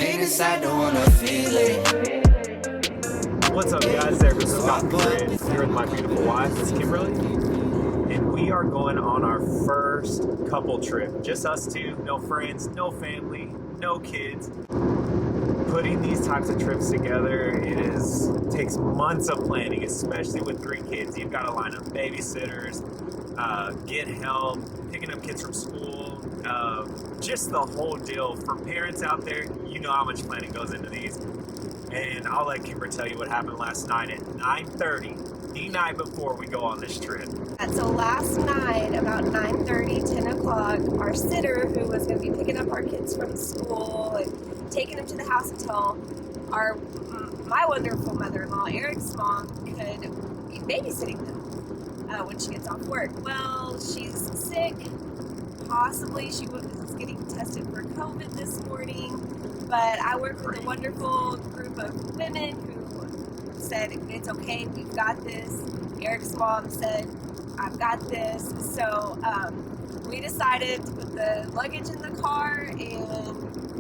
Phoenix, I don't wanna feel it. What's up, guys? This is Scott here with my beautiful wife, Miss Kimberly, and we are going on our first couple trip. Just us two, no friends, no family, no kids. Putting these types of trips together, takes months of planning, especially with 3 kids. You've got to line up babysitters, get help, picking up kids from school, just the whole deal. For parents out there, you know how much planning goes into these. And I'll let Kimber tell you what happened last night at 9:30, the night before we go on this trip. So last night, about 9:30, 10 o'clock, our sitter, who was going to be picking up our kids from school and taking them to the house until my wonderful mother-in-law, Eric's mom, could be babysitting them when she gets off work. Well, she's sick. Possibly she was getting tested for COVID this morning. But I work with a wonderful group of women who said, it's okay, we've got this. Eric's mom said, I've got this. So we decided to put the luggage in the car and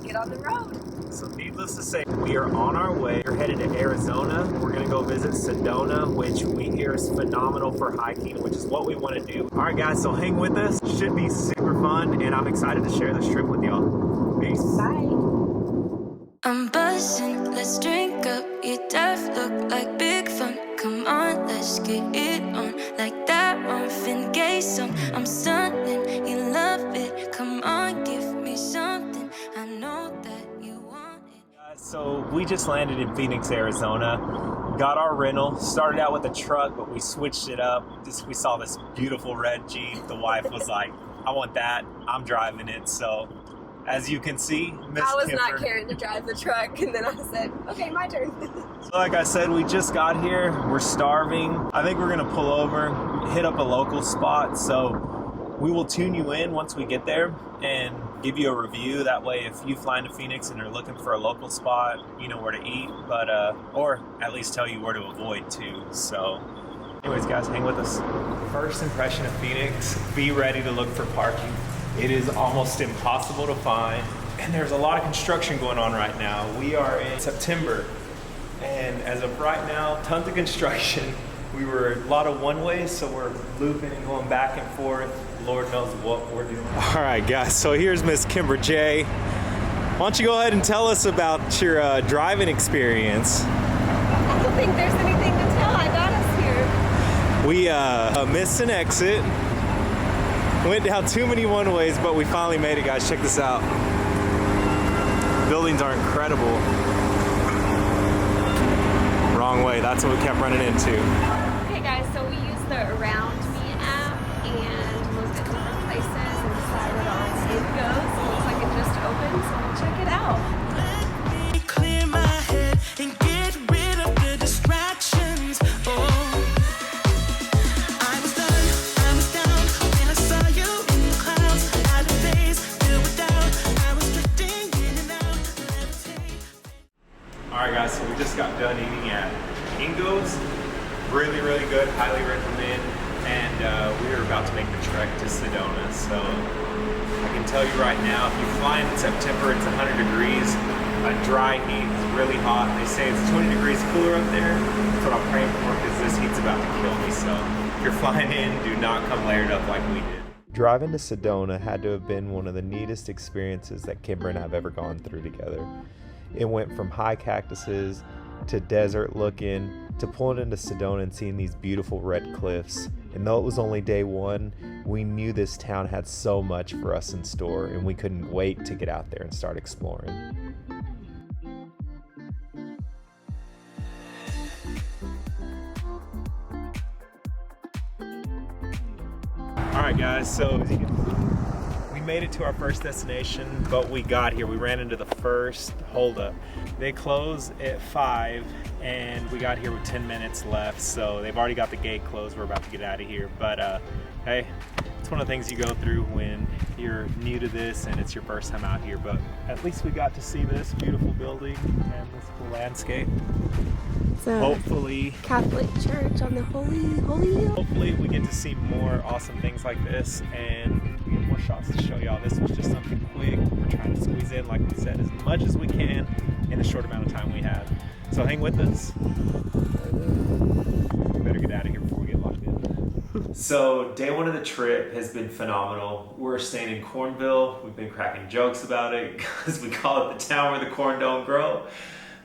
get on the road. So needless to say, we are on our way. We're headed to Arizona. We're going to go visit Sedona, which we hear is phenomenal for hiking, which is what we want to do. All right, guys, so hang with us. Should be super fun, and I'm excited to share this trip with y'all. Peace. Bye. I'm buzzing, let's drink up. You deaf look like big fun. Come on, let's get it on. Like that Marvin Gaye song. I'm stunning, you love it. Come on, give me something. I know that you want it. So we just landed in Phoenix, Arizona. Got our rental. Started out with a truck, but we switched it up. We saw this beautiful red Jeep. The wife was like, I want that. I'm driving it. So as you can see, Miss I was Kimber, not caring to drive the truck, and then I said, okay, my turn. So like I said, we just got here. We're starving. I think we're gonna pull over, hit up a local spot. So we will tune you in once we get there and give you a review. That way, if you fly into Phoenix and are looking for a local spot, you know where to eat, but or at least tell you where to avoid too. So anyways, guys, hang with us. First impression of Phoenix, be ready to look for parking. It is almost impossible to find, and there's a lot of construction going on right now. We are in September, and as of right now, tons of construction. We were a lot of one-ways, so we're looping and going back and forth. Lord knows what we're doing. All right, guys, so here's Miss Kimber J. Why don't you go ahead and tell us about your driving experience? I don't think there's anything to tell. I got us here. We missed an exit. Went down too many one-ways, but we finally made it, guys. Check this out. Buildings are incredible. Wrong way, that's what we kept running into. Okay guys, so we used the Around Me app and looked at different places and decided on It Goes. It looks like it just opened, so we'll check it out. Let me clear my head and get rid of the distractions. Alright guys, so we just got done eating at Ingo's. Really, really good, highly recommend. And we are about to make the trek to Sedona. So I can tell you right now, if you fly in September, it's 100 degrees, a dry heat, it's really hot. They say it's 20 degrees cooler up there. That's what I'm praying for, because this heat's about to kill me. So if you're flying in, do not come layered up like we did. Driving to Sedona had to have been one of the neatest experiences that Kimber and I have ever gone through together. It went from high cactuses to desert looking to pulling into Sedona and seeing these beautiful red cliffs. And though it was only day one, we knew this town had so much for us in store, and we couldn't wait to get out there and start exploring. Alright guys, so as you can see, we made it to our first destination, but we got here. We ran into the first holdup. They close at 5 and we got here with 10 minutes left, so they've already got the gate closed. We're about to get out of here, but hey, it's one of the things you go through when you're new to this and it's your first time out here. But at least we got to see this beautiful building and this cool landscape. So hopefully Catholic Church on the Holy Hill. Hopefully we get to see more awesome things like this, and more shots to show y'all. This was just something quick. We're trying to squeeze in, like we said, as much as we can in the short amount of time we have. So hang with us. Better get out of here before we get locked in. So day one of the trip has been phenomenal. We're staying in Cornville. We've been cracking jokes about it because we call it the town where the corn don't grow.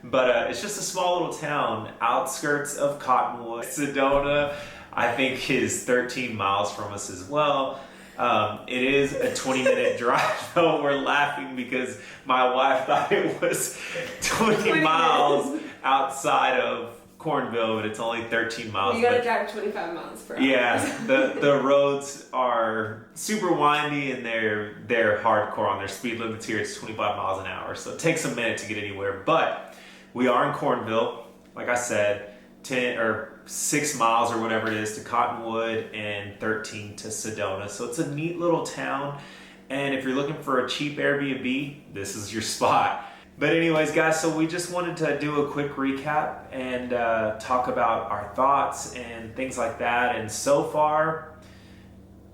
But it's just a small little town, outskirts of Cottonwood. Sedona, I think, is 13 miles from us as well. It is a 20-minute drive, though. We're laughing because my wife thought it was 20 miles outside of Cornville, but it's only 13 miles. You gotta drive 25 miles per hour. Yeah, the roads are super windy and they're hardcore on their speed limits here. It's 25 miles an hour, so it takes a minute to get anywhere. But we are in Cornville, like I said, 10 or 6 miles or whatever it is to Cottonwood and 13 to Sedona. So it's a neat little town. And if you're looking for a cheap Airbnb, this is your spot. But anyways, guys, so we just wanted to do a quick recap and talk about our thoughts and things like that. And so far,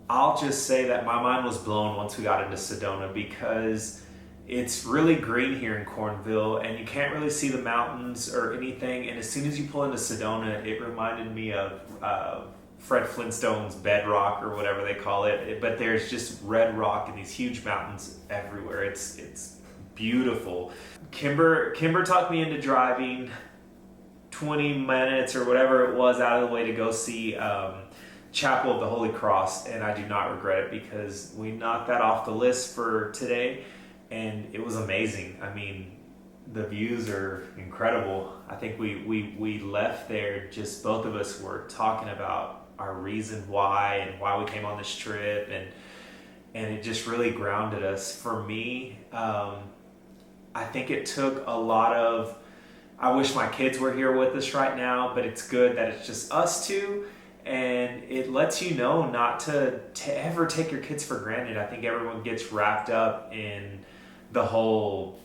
I'll just say that my mind was blown once we got into Sedona because it's really green here in Cornville and you can't really see the mountains or anything. And as soon as you pull into Sedona, it reminded me of Fred Flintstone's Bedrock or whatever they call it. But there's just red rock and these huge mountains everywhere. It's beautiful. Kimber talked me into driving 20 minutes or whatever it was out of the way to go see Chapel of the Holy Cross, and I do not regret it because we knocked that off the list for today. And it was amazing. I mean, the views are incredible. I think we left there, just both of us were talking about our reason why and why we came on this trip, and it just really grounded us. For me, I think it took a lot of, I wish my kids were here with us right now, but it's good that it's just us two. And it lets you know not to ever take your kids for granted. I think everyone gets wrapped up in the whole,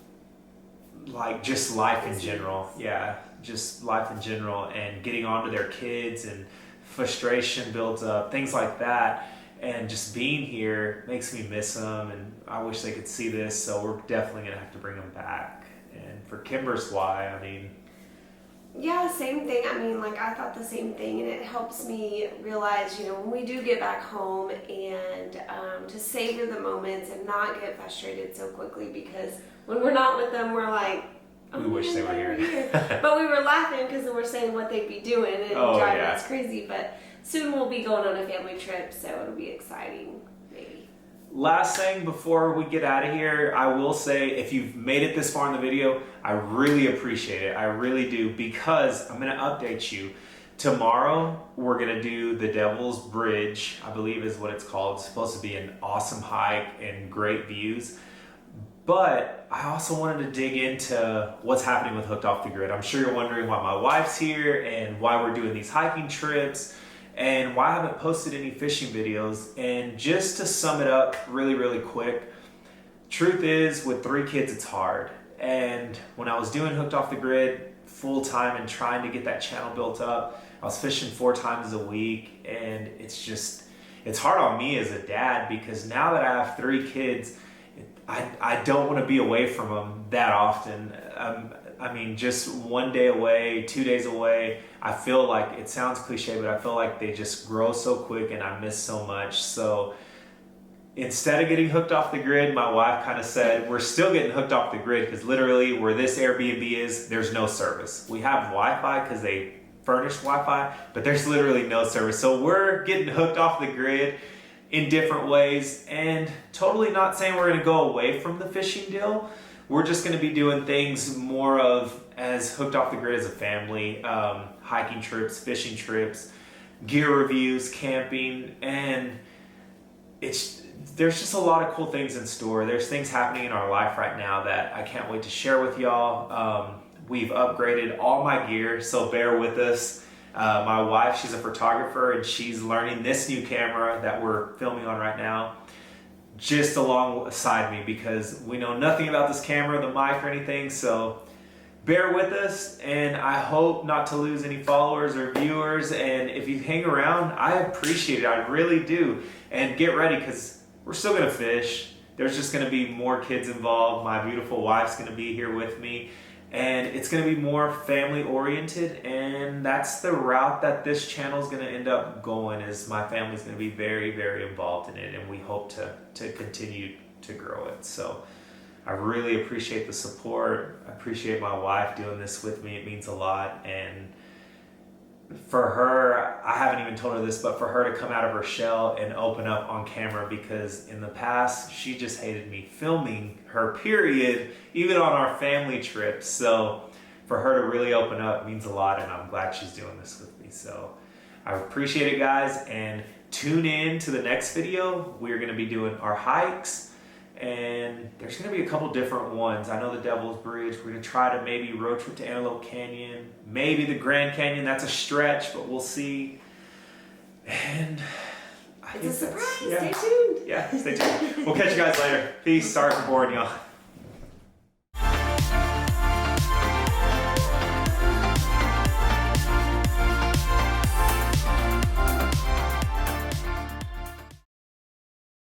like, just life in general. Yeah, just life in general and getting onto their kids and frustration builds up, things like that. And just being here makes me miss them, and I wish they could see this, so we're definitely going to have to bring them back. And for Kimber's why, I mean... Yeah, same thing. I mean, like, I thought the same thing, and it helps me realize, you know, when we do get back home and to savor the moments and not get frustrated so quickly, because when we're not with them, we're like, oh, we wish they were here. But we were laughing because we're saying what they'd be doing and driving us crazy. But soon we'll be going on a family trip, so it'll be exciting, maybe. Last thing before we get out of here, I will say, if you've made it this far in the video, I really appreciate it. I really do, because I'm going to update you. Tomorrow, we're going to do the Devil's Bridge, I believe is what it's called. It's supposed to be an awesome hike and great views. But I also wanted to dig into what's happening with Hooked Off the Grid. I'm sure you're wondering why my wife's here and why we're doing these hiking trips and why I haven't posted any fishing videos. And just to sum it up really, really quick, truth is, with 3 kids, it's hard. And when I was doing Hooked Off the Grid full time and trying to get that channel built up, I was fishing 4 times a week, and it's hard on me as a dad, because now that I have 3 kids, I don't want to be away from them that often. I mean, just 1 day away, 2 days away, I feel like, it sounds cliche, but I feel like they just grow so quick and I miss so much. So instead of getting hooked off the grid, my wife kind of said, we're still getting hooked off the grid, because literally where this Airbnb is, there's no service. We have Wi-Fi because they furnish Wi-Fi, but there's literally no service. So we're getting hooked off the grid in different ways, and totally not saying we're going to go away from the fishing deal. We're just going to be doing things more of as Hooked Off the Grid as a family, hiking trips, fishing trips, gear reviews, camping, and there's just a lot of cool things in store. There's things happening in our life right now that I can't wait to share with y'all. We've upgraded all my gear, so bear with us. My wife, she's a photographer, and she's learning this new camera that we're filming on right now just alongside me, because we know nothing about this camera, the mic, or anything. So bear with us, and I hope not to lose any followers or viewers. And if you hang around, I appreciate it. I really do. And get ready, because we're still gonna fish. There's just gonna be more kids involved. My beautiful wife's gonna be here with me. And it's gonna be more family oriented, and that's the route that this channel is gonna end up going, is my family's gonna be very, very involved in it, and we hope to continue to grow it. So I really appreciate the support. I appreciate my wife doing this with me. It means a lot. And for her, I haven't even told her this, but for her to come out of her shell and open up on camera, because in the past, she just hated me filming her, period, even on our family trips. So for her to really open up means a lot, and I'm glad she's doing this with me. So I appreciate it, guys, and tune in to the next video. We're gonna be doing our hikes, and there's gonna be a couple different ones. I know the Devil's Bridge. We're gonna try to maybe road trip to Antelope Canyon, maybe the Grand Canyon. That's a stretch, but we'll see. And I It's a think surprise. yeah. Stay tuned. Yeah, stay tuned. We'll catch you guys later. Peace. Sorry for boring y'all.